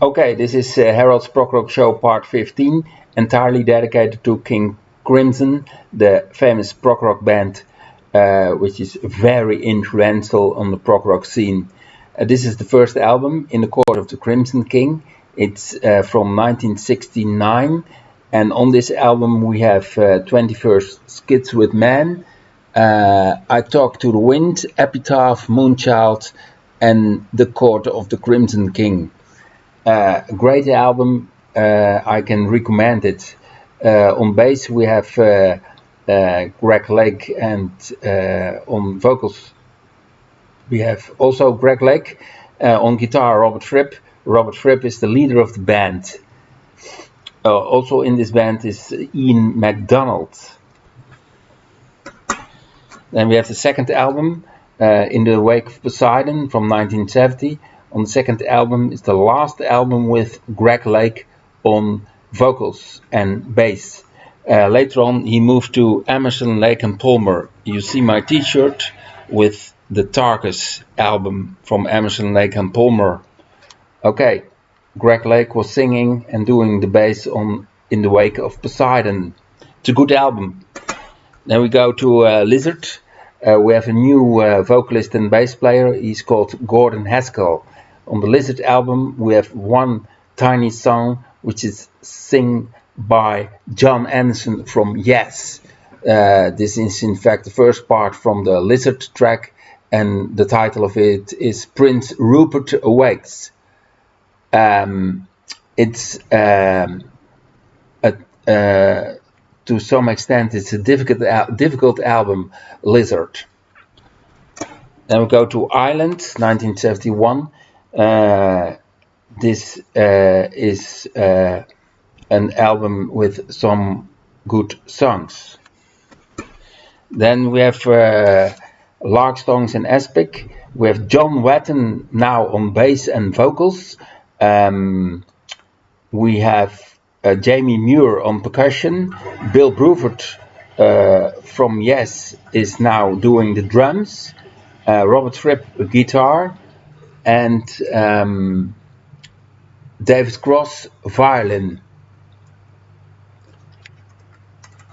Okay, this is Harold's Prog Rock Show Part 15, entirely dedicated to King Crimson, the famous prog rock band, which is very influential on the prog rock scene. This is the first album, In the Court of the Crimson King. It's from 1969, and on this album we have 21st Skits with Man, I Talk to the Wind, Epitaph, Moonchild, and The Court of the Crimson King. Great album, I can recommend it. On bass we have Greg Lake, and on vocals we have also Greg Lake. On guitar Robert Fripp. Robert Fripp is the leader of the band. Also in this band is Ian MacDonald. Then we have the second album, In the Wake of Poseidon, from 1970. On the second album is the last album with Greg Lake on vocals and bass. Later on he moved to Emerson, Lake and Palmer. You see my t-shirt with the Tarkus album from Emerson, Lake and Palmer. Okay, Greg Lake was singing and doing the bass on In the Wake of Poseidon. It's a good album. Then we go to Lizard. We have a new vocalist and bass player. He's called Gordon Haskell. On the Lizard album we have one tiny song which is sung by John Anderson from Yes. This is in fact the first part from the Lizard track, and the title of it is Prince Rupert Awakes. It's to some extent it's a difficult album, Lizard. Then we go to Island, 1971. This is an album with some good songs. Then we have Lark Songs and Aspic. We have John Wetton now on bass and vocals. We have Jamie Muir on percussion. Bill Bruford from Yes is now doing the drums. Robert Fripp guitar, and David Cross violin.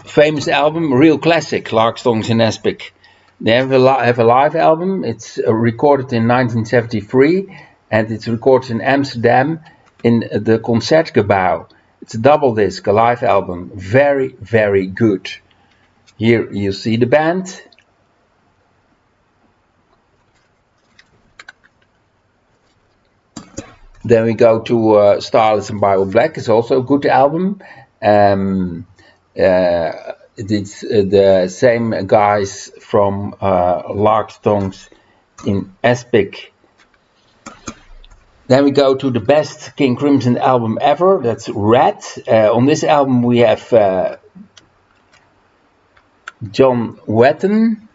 Famous album, real classic, Lark Songs and Aspic. They have a live album. It's recorded in 1973, and it's recorded in Amsterdam in the Concertgebouw. It's a double disc, a live album, very, very good. Here you see the band. Then we go to Starless and Bible Black. It's also a good album. It's the same guys from Lark Songs in Aspic. Then we go to the best King Crimson album ever. That's Red. On this album we have John Wetton,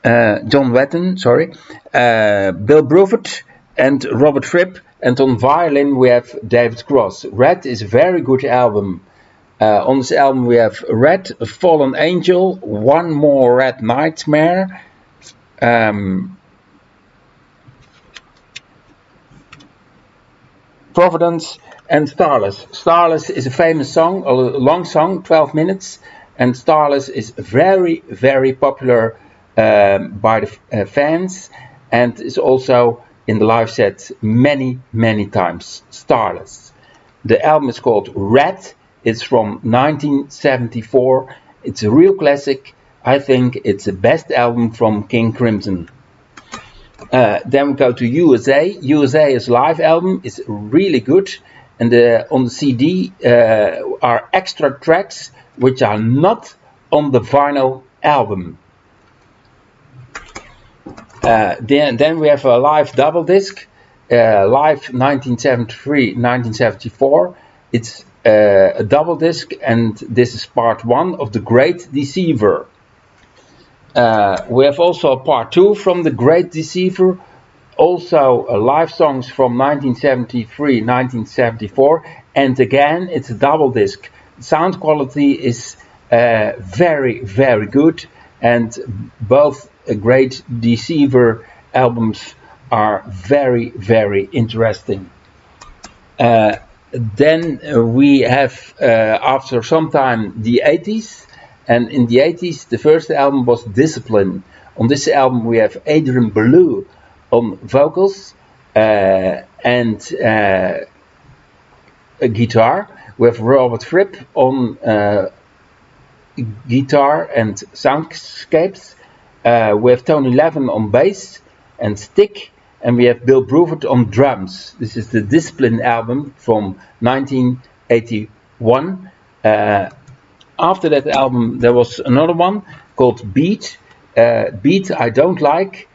Bill Bruford, and Robert Fripp, and on violin we have David Cross. Red is a very good album. On this album we have Red, A Fallen Angel, One More Red Nightmare, Providence, and Starless. Starless is a famous song, a long song, 12 minutes, and Starless is very, very popular by the fans, and is also in the live set many, many times. Starless. The album is called Red. It's from 1974. It's a real classic. I think it's the best album from King Crimson. Then we go to USA. USA's live album is really good, and on the CD are extra tracks which are not on the vinyl album. Then we have a live double disc, live 1973-1974. It's a double disc, and this is part 1 of The Great Deceiver. We have also a part 2 from The Great Deceiver, also live songs from 1973-1974, and again it's a double disc. Sound quality is very, very good, and both Great Deceiver albums are very, very interesting. Then we have, after some time, the 80s. And in the 80s, the first album was Discipline. On this album, we have Adrian Belew on vocals and a guitar. We have Robert Fripp on guitar and soundscapes. We have Tony Levin on bass and stick. And we have Bill Bruford on drums. This is the Discipline album from 1981. After that album, there was another one called Beat. Beat, I don't like.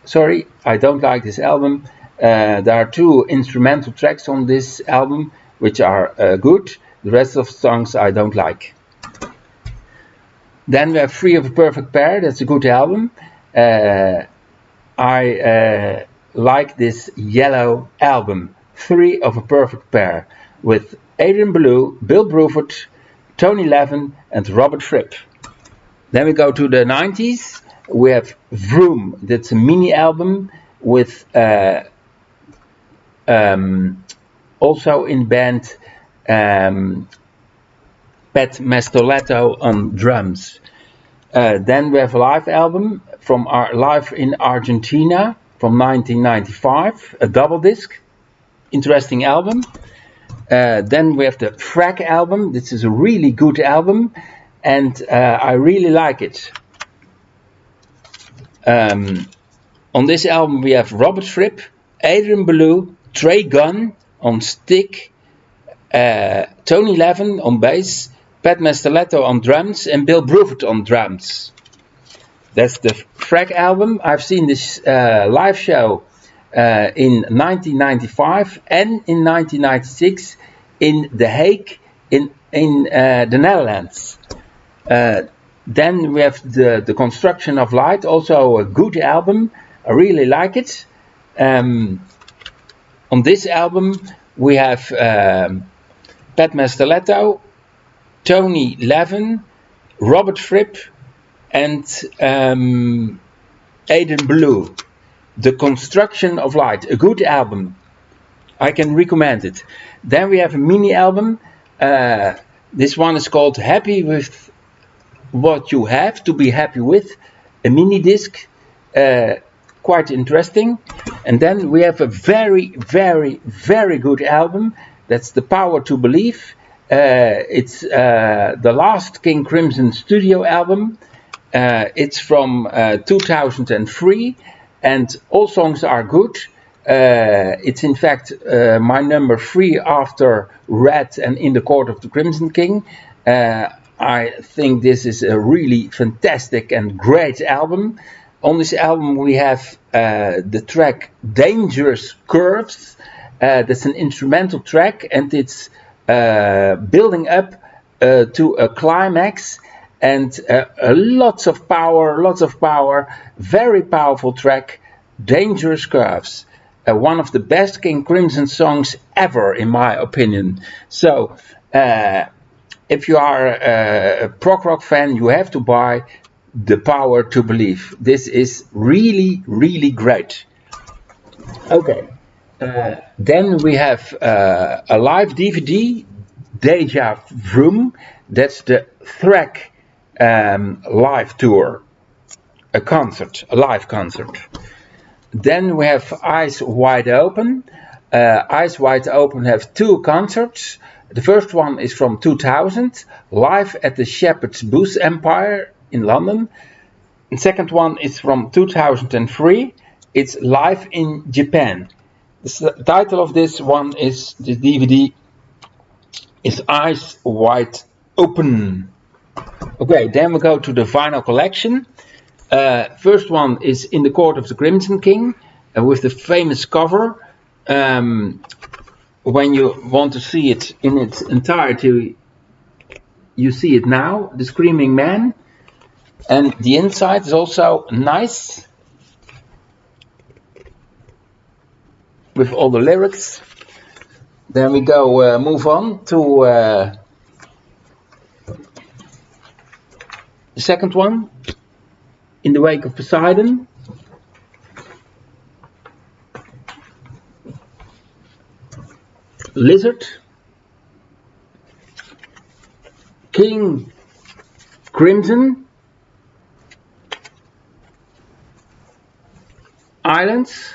Sorry, I don't like this album. There are 2 instrumental tracks on this album, which are good. The rest of the songs I don't like. Then we have Three of a Perfect Pair. That's a good album. I like this yellow album, Three of a Perfect Pair, with Adrian Belew, Bill Bruford, Tony Levin, and Robert Fripp. Then we go to the 90s. We have Vroom. That's a mini album with also in band Pat Mastoletto on drums. Then we have a live album from our Live in Argentina from 1995, a double disc, interesting album. Then we have the Frag album. This is a really good album, and I really like it. On this album we have Robert Fripp, Adrian Belew, Trey Gunn on stick, Tony Levin on bass, Pat Mastoletto on drums, and Bill Bruford on drums. That's the Frag album. I've seen this live show in 1995 and in 1996 in The Hague in the Netherlands. Then we have the Construction of Light, also a good album. I really like it. On this album we have Pat Mastoletto, Tony Levin, Robert Fripp, and Adrian Belew. The Construction of Light, a good album. I can recommend it. Then we have a mini album. This one is called Happy With What You Have to Be Happy With, a mini disc, quite interesting. And then we have a very, very, very good album. That's The Power to Believe. It's the last King Crimson studio album. It's from 2003, and all songs are good. It's in fact my number 3 after Red and In the Court of the Crimson King. I think this is a really fantastic and great album. On this album we have the track Dangerous Curves. That's an instrumental track, and it's building up to a climax, and lots of power, very powerful track, Dangerous Curves. One of the best King Crimson songs ever, in my opinion. So, if you are a prog rock fan, you have to buy The Power to Believe. This is really, really great. Okay. Then we have a live DVD, Deja Vroom. That's the Thrag live tour, a live concert. Then we have Eyes Wide Open. Eyes Wide Open have 2 concerts. The first one is from 2000, live at the Shepherd's Bush Empire in London. The second one is from 2003. It's live in Japan. The title of this one is, the DVD is Eyes Wide Open. Okay, then we go to the vinyl collection. First one is In the Court of the Crimson King, with the famous cover. When you want to see it in its entirety, you see it now, The Screaming Man. And the inside is also nice, with all the lyrics. Then we go move on to the second one, In the Wake of Poseidon. Lizard, King Crimson, Islands,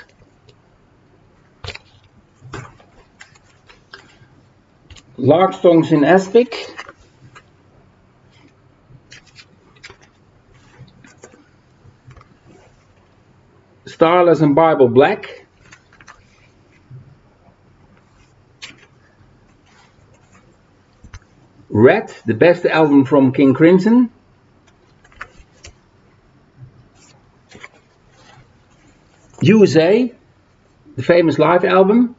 Lark Songs in Aspic, Starless and Bible Black, Red, the best album from King Crimson, USA, the famous live album,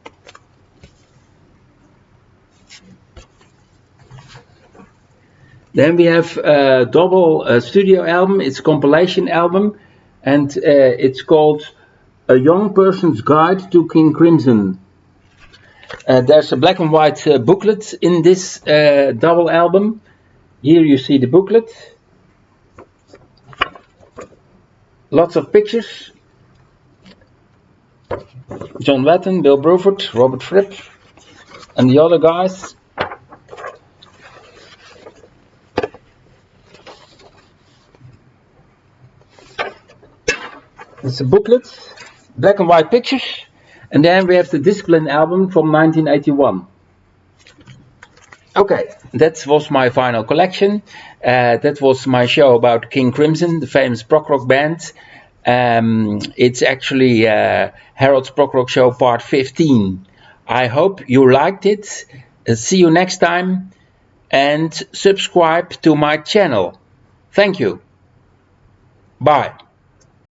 then we have a double studio album, it's a compilation album, and it's called A Young Person's Guide to King Crimson. There's a black and white booklet in this double album. Here you see the booklet. Lots of pictures. John Wetton, Bill Bruford, Robert Fripp, and the other guys. It's a booklet, black and white pictures, and then we have the Discipline album from 1981. Okay, that was my final collection. That was my show about King Crimson, the famous prog rock band. It's actually Harold's Prog Rock Show part 15. I hope you liked it. See you next time, and subscribe to my channel. Thank you. Bye.